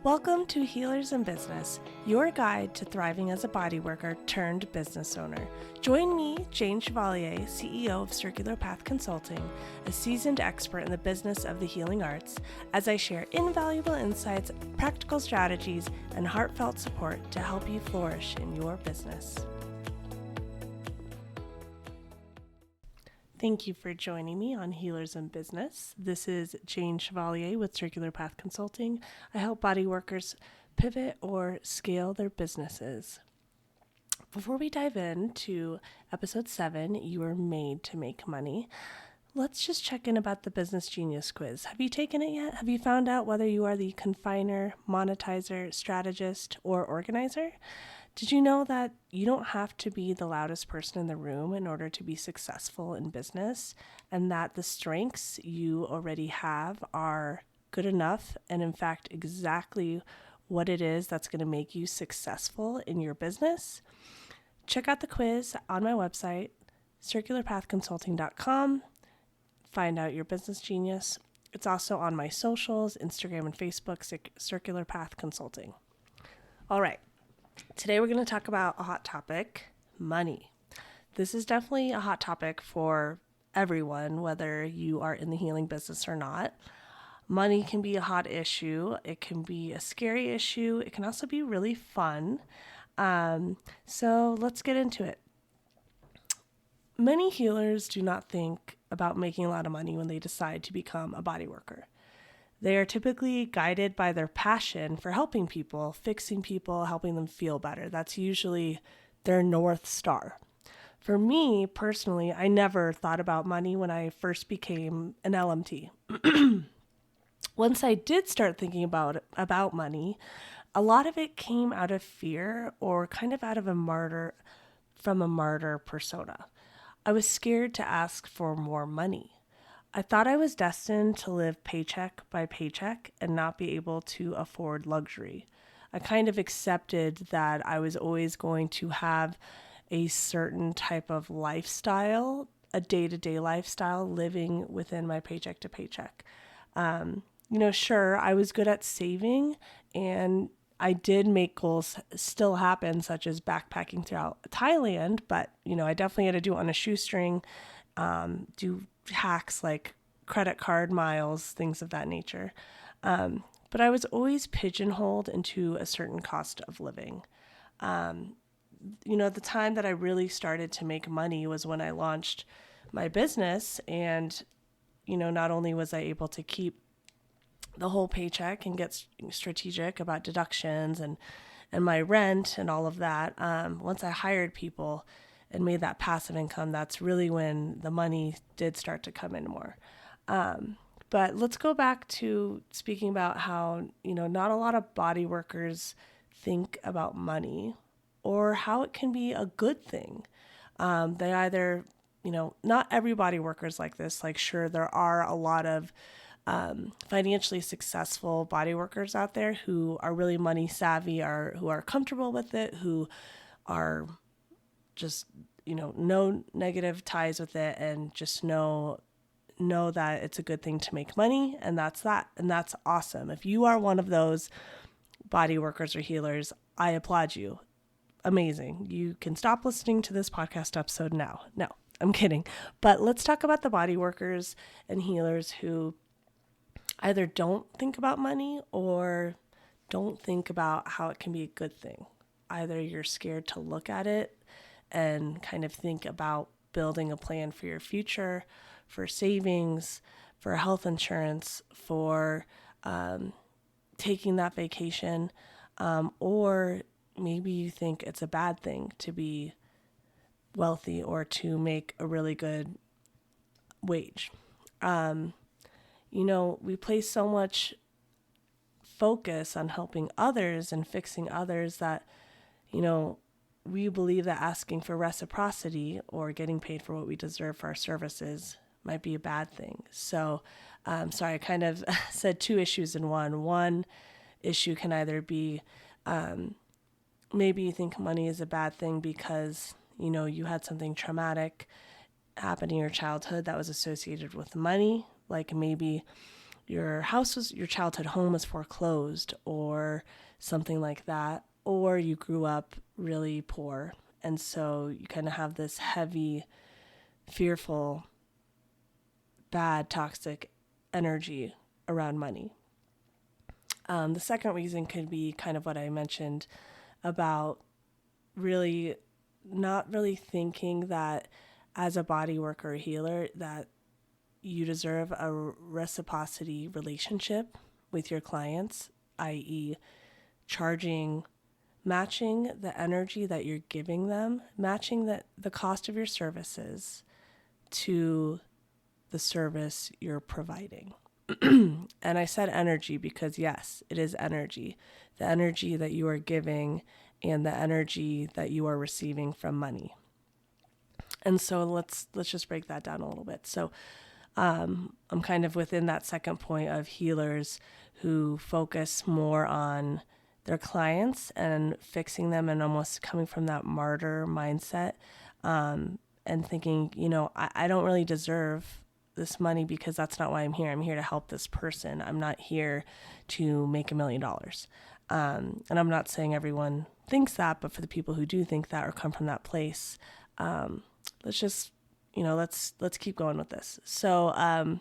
Welcome to Healers in Business, your guide to thriving as a bodyworker turned business owner. Join me, Jane Chevalier, CEO of Circular Path Consulting, a seasoned expert in the business of the healing arts, as I share invaluable insights, practical strategies, and heartfelt support to help you flourish in your business. Thank you for joining me on Healers in Business. This is Jane Chevalier with Circular Path Consulting. I help body workers pivot or scale their businesses. Before we dive into episode 7, You Were Made to Make Money, let's just check in about the Business Genius quiz. Have you taken it yet? Have you found out whether you are the confiner, monetizer, strategist, or organizer? Did you know that you don't have to be the loudest person in the room in order to be successful in business, and that the strengths you already have are good enough and, in fact, exactly what it is that's going to make you successful in your business? Check out the quiz on my website, circularpathconsulting.com. Find out your business genius. It's also on my socials, Instagram and Facebook, Circular Path Consulting. All right. Today we're going to talk about a hot topic, money. This is definitely a hot topic for everyone, whether you are in the healing business or not. Money can be a hot issue. It can be a scary issue. It can also be really fun. So let's get into it. Many healers do not think about making a lot of money when they decide to become a body worker. They are typically guided by their passion for helping people, fixing people, helping them feel better. That's usually their North Star. For me, personally, I never thought about money when I first became an LMT. Once I did start thinking about money, a lot of it came out of fear or kind of out of a martyr persona. I was scared to ask for more money. I thought I was destined to live paycheck by paycheck and not be able to afford luxury. I kind of accepted that I was always going to have a certain type of lifestyle, a day-to-day lifestyle, living within my paycheck to paycheck. Sure, I was good at saving, and I did make goals still happen, such as backpacking throughout Thailand, but, I definitely had to do it on a shoestring, do hacks like credit card miles, things of that nature. But I was always pigeonholed into a certain cost of living. The time that I really started to make money was when I launched my business, and, not only was I able to keep the whole paycheck and get strategic about deductions and my rent and all of that, once I hired people and made that passive income, that's really when the money did start to come in more. But let's go back to speaking about how, not a lot of body workers think about money or how it can be a good thing. They either, not every body worker is like this. Like, sure, there are a lot of financially successful body workers out there who are really money savvy, who are comfortable with it, who are just, no negative ties with it, and just know that it's a good thing to make money, and that's that. And that's awesome. If you are one of those body workers or healers, I applaud you. Amazing. You can stop listening to this podcast episode now. No, I'm kidding. But let's talk about the body workers and healers who either don't think about money or don't think about how it can be a good thing. Either you're scared to look at it and kind of think about building a plan for your future, for savings, for health insurance, for taking that vacation, or maybe you think it's a bad thing to be wealthy or to make a really good wage. We place so much focus on helping others and fixing others that, we believe that asking for reciprocity or getting paid for what we deserve for our services might be a bad thing. So, sorry, I kind of said two issues in one. One issue can either be maybe you think money is a bad thing because, you had something traumatic happen in your childhood that was associated with money. Like maybe your childhood home was foreclosed or something like that, or you grew up really poor. And so you kind of have this heavy, fearful, bad, toxic energy around money. The second reason could be kind of what I mentioned about really not really thinking that as a body worker or healer that you deserve a reciprocity relationship with your clients, i.e. matching the energy that you're giving them, matching the cost of your services to the service you're providing. And I said energy because yes, it is energy. The energy that you are giving and the energy that you are receiving from money. And so let's just break that down a little bit. So I'm kind of within that second point of healers who focus more on their clients and fixing them and almost coming from that martyr mindset, and thinking, I don't really deserve this money because that's not why I'm here. I'm here to help this person. I'm not here to make $1 million. And I'm not saying everyone thinks that, but for the people who do think that or come from that place, let's just, let's keep going with this. So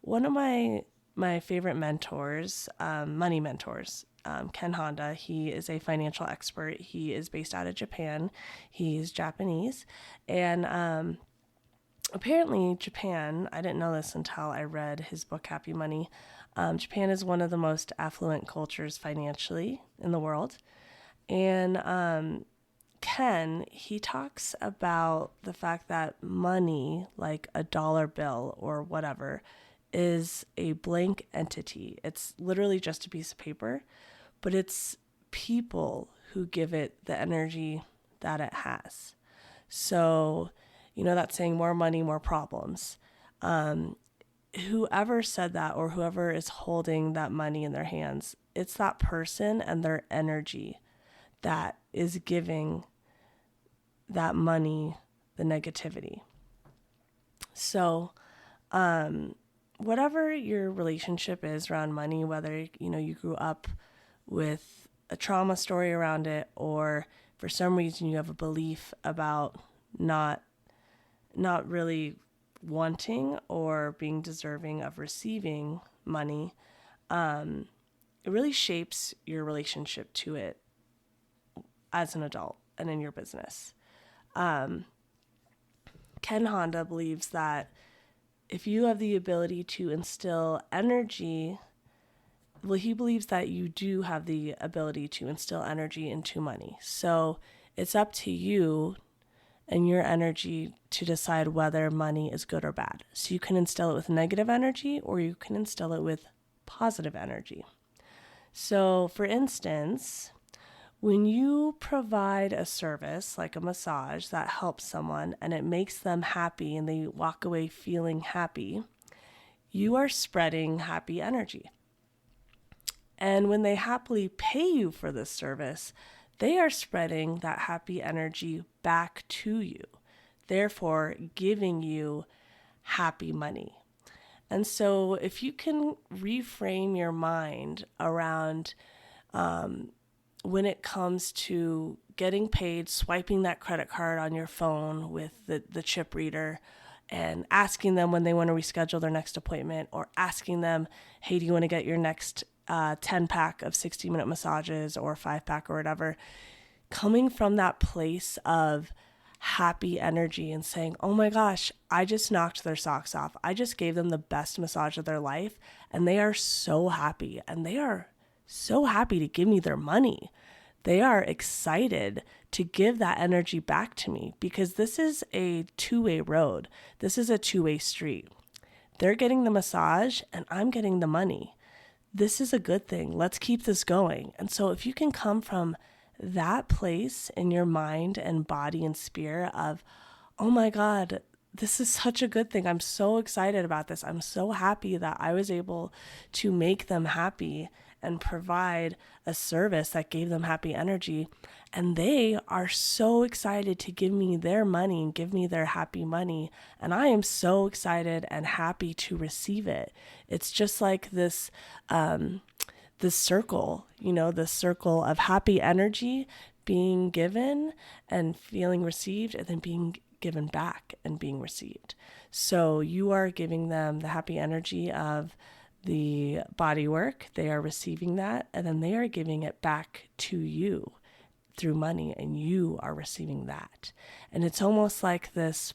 one of my favorite mentors, money mentors, Ken Honda, he is a financial expert. He is based out of Japan. He's Japanese. And apparently Japan, I didn't know this until I read his book, Happy Money. Japan is one of the most affluent cultures financially in the world. And Ken, he talks about the fact that money, like a dollar bill or whatever, is a blank entity. It's literally just a piece of paper, but it's people who give it the energy that it has. So, that's saying more money, more problems. Whoever said that or whoever is holding that money in their hands, it's that person and their energy that is giving that money the negativity. So, whatever your relationship is around money, whether, you grew up with a trauma story around it, or for some reason you have a belief about not really wanting or being deserving of receiving money, it really shapes your relationship to it as an adult and in your business. Ken Honda believes that if you have the ability to instill energy, he believes that you do have the ability to instill energy into money. So it's up to you and your energy to decide whether money is good or bad. So you can instill it with negative energy or you can instill it with positive energy. So for instance, when you provide a service like a massage that helps someone and it makes them happy and they walk away feeling happy, you are spreading happy energy. And when they happily pay you for this service, they are spreading that happy energy back to you, therefore giving you happy money. And so if you can reframe your mind around when it comes to getting paid, swiping that credit card on your phone with the chip reader and asking them when they want to reschedule their next appointment, or asking them, hey, do you want to get your next 10-pack of 60-minute massages or 5-pack or whatever, coming from that place of happy energy and saying, oh my gosh, I just knocked their socks off. I just gave them the best massage of their life and they are so happy, and they are so happy to give me their money. They are excited to give that energy back to me because this is a two-way road. This is a two-way street. They're getting the massage and I'm getting the money. This is a good thing. Let's keep this going. And so if you can come from that place in your mind and body and spirit of, oh my God, this is such a good thing. I'm so excited about this. I'm so happy that I was able to make them happy and provide a service that gave them happy energy. And they are so excited to give me their money and give me their happy money. And I am so excited and happy to receive it. It's just like this circle, the circle of happy energy being given and feeling received, and then being given back and being received. So you are giving them the happy energy of the body work. They are receiving that, and then they are giving it back to you through money, and you are receiving that. And it's almost like this,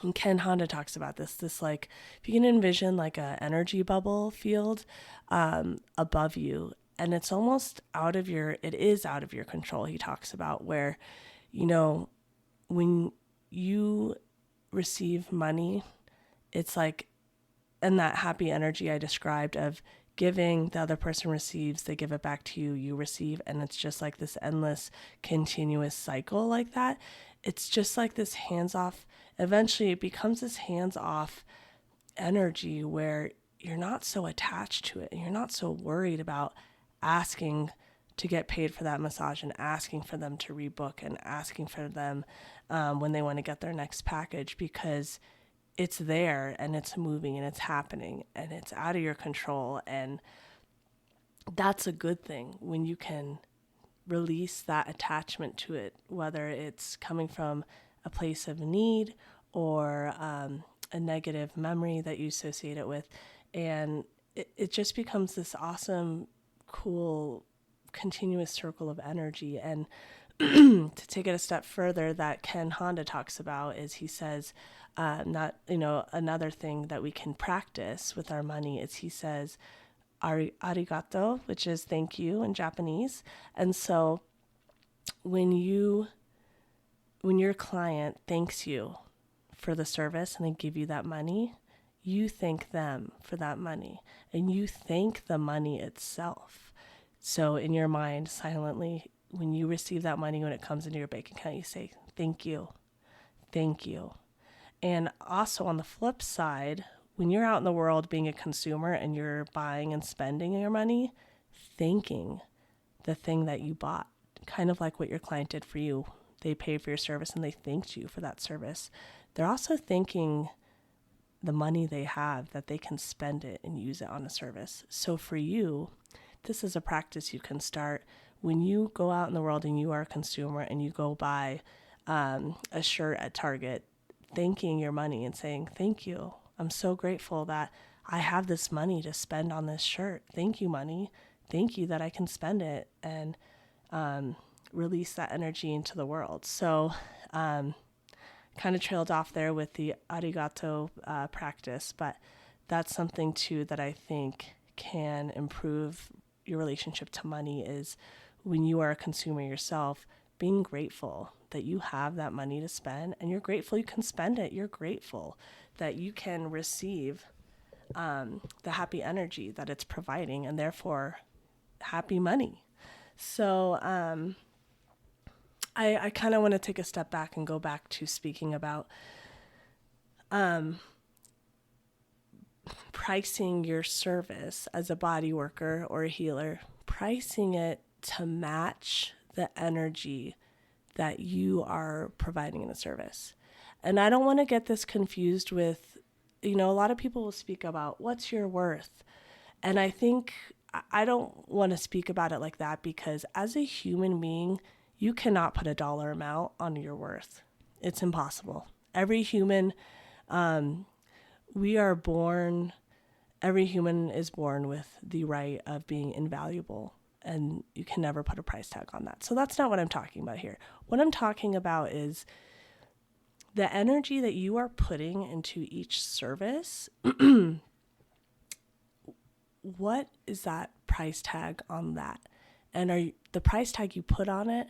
and Ken Honda talks about this like, if you can envision like a energy bubble field above you, and it's almost it is out of your control. He talks about where, when you receive money, it's like, and that happy energy I described of giving, the other person receives, they give it back to you, you receive, and it's just like this endless, continuous cycle like that. It's just like this hands-off, eventually it becomes this hands-off energy where you're not so attached to it, and you're not so worried about asking to get paid for that massage and asking for them to rebook and asking for them when they want to get their next package, because it's there and it's moving and it's happening and it's out of your control. And that's a good thing when you can release that attachment to it, whether it's coming from a place of need or a negative memory that you associate it with. And it just becomes this awesome, cool, continuous circle of energy. And to take it a step further, that Ken Honda talks about is, he says, another thing that we can practice with our money is, he says, arigato, which is thank you in Japanese. And so when your client thanks you for the service and they give you that money, you thank them for that money, and you thank the money itself. So in your mind, silently, when you receive that money, when it comes into your bank account, you say, thank you, thank you. And also on the flip side, when you're out in the world being a consumer and you're buying and spending your money, thanking the thing that you bought, kind of like what your client did for you. They paid for your service and they thanked you for that service. They're also thanking the money they have, that they can spend it and use it on a service. So for you, this is a practice you can start when you go out in the world and you are a consumer and you go buy a shirt at Target, thanking your money and saying, thank you. I'm so grateful that I have this money to spend on this shirt. Thank you, money. Thank you that I can spend it and release that energy into the world. So kind of trailed off there with the arigato practice, but that's something too that I think can improve your relationship to money, is when you are a consumer yourself, being grateful that you have that money to spend, and you're grateful you can spend it. You're grateful that you can receive the happy energy that it's providing, and therefore happy money. So I kind of want to take a step back and go back to speaking about pricing your service as a body worker or a healer, pricing it to match the energy that you are providing in the service. And I don't want to get this confused with, a lot of people will speak about what's your worth. And I think I don't want to speak about it like that, because as a human being, you cannot put a dollar amount on your worth. It's impossible. Every human, every human is born with the right of being invaluable, and you can never put a price tag on that. So that's not what I'm talking about here. What I'm talking about is the energy that you are putting into each service. What is that price tag on that? And the price tag you put on it,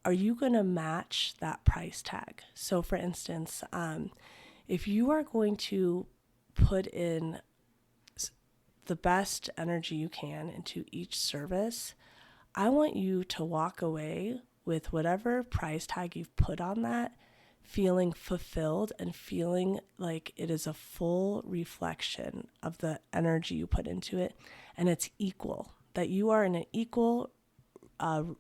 are you going to match that price tag? So for instance, if you are going to put in the best energy you can into each service, I want you to walk away with whatever price tag you've put on that, feeling fulfilled and feeling like it is a full reflection of the energy you put into it, and it's equal. that you are in an equal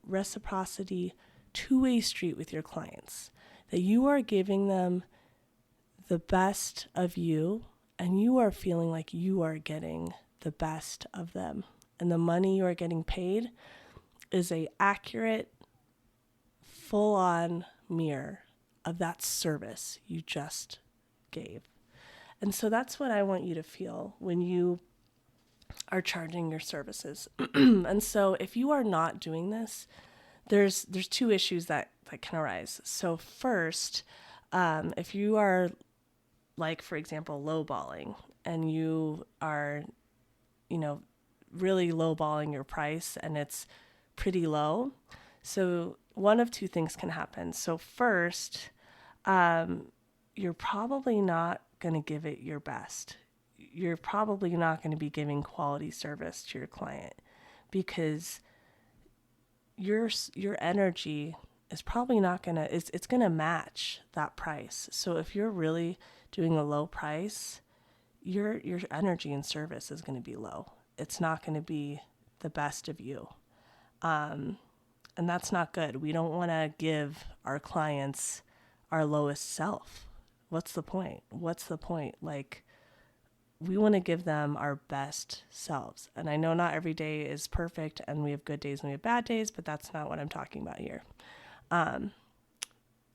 reciprocity, two-way street with your clients, that you are giving them the best of you and you are feeling like you are getting the best of them. And the money you are getting paid is a accurate, full-on mirror of that service you just gave. And so that's what I want you to feel when you are charging your services. And so if you are not doing this, there's two issues that can arise. So first, if you are, like, for example, lowballing, and you are, really lowballing your price and it's pretty low. So one of two things can happen. So first, you're probably not going to give it your best. You're probably not going to be giving quality service to your client because your energy is probably not going to, it's going to match that price. So if you're really doing a low price, your energy and service is going to be low. It's not going to be the best of you. And that's not good. We don't want to give our clients our lowest self. What's the point? Like, we want to give them our best selves. And I know not every day is perfect and we have good days and we have bad days, but that's not what I'm talking about here. And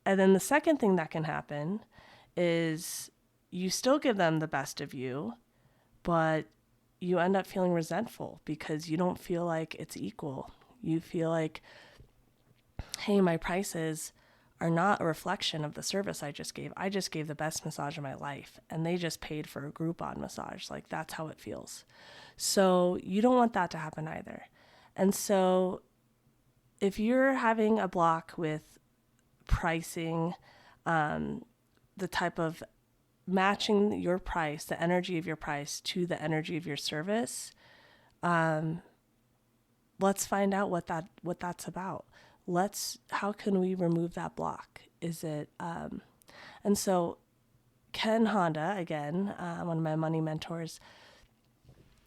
then the second thing that can happen is you still give them the best of you, but you end up feeling resentful because you don't feel like it's equal. You feel like, hey, my prices are not a reflection of the service I just gave. I just gave the best massage of my life and they just paid for a Groupon massage. Like, that's how it feels. So you don't want that to happen either. And so if you're having a block with pricing, the type of matching your price, the energy of your price to the energy of your service, let's find out what that's about. How can we remove that block? Is it, and so Ken Honda, again, one of my money mentors,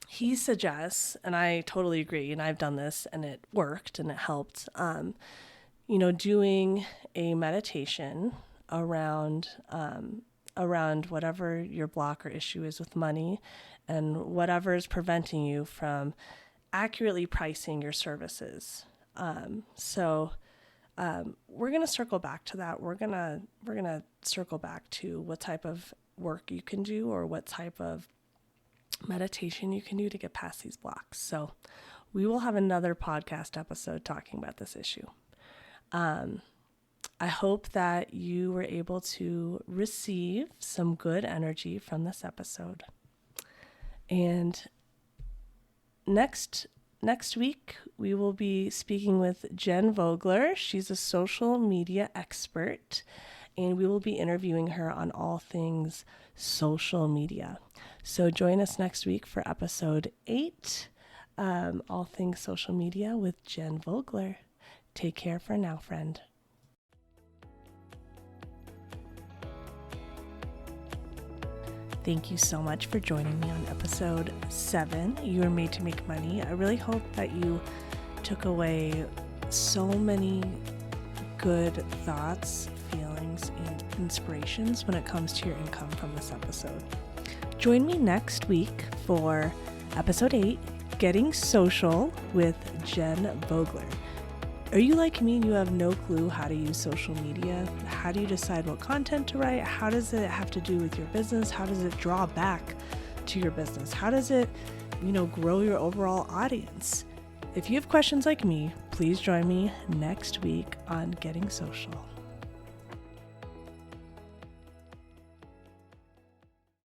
he suggests, and I totally agree, and I've done this and it worked and it helped, doing a meditation around whatever your block or issue is with money and whatever is preventing you from accurately pricing your services. So we're going to circle back to that. We're going to circle back to what type of work you can do or what type of meditation you can do to get past these blocks. So we will have another podcast episode talking about this issue. I hope that you were able to receive some good energy from this episode. And next week, we will be speaking with Jen Vogler. She's a social media expert, and we will be interviewing her on all things social media. So join us next week for episode 8, all things social media with Jen Vogler. Take care for now, friend. Thank you so much for joining me on episode 7, You Are Made to Make Money. I really hope that you took away so many good thoughts, feelings, and inspirations when it comes to your income from this episode. Join me next week for episode 8, Getting Social with Jen Vogler. Are you like me and you have no clue how to use social media? How do you decide what content to write? How does it have to do with your business? How does it draw back to your business? How does it, grow your overall audience? If you have questions like me, please join me next week on Getting Social.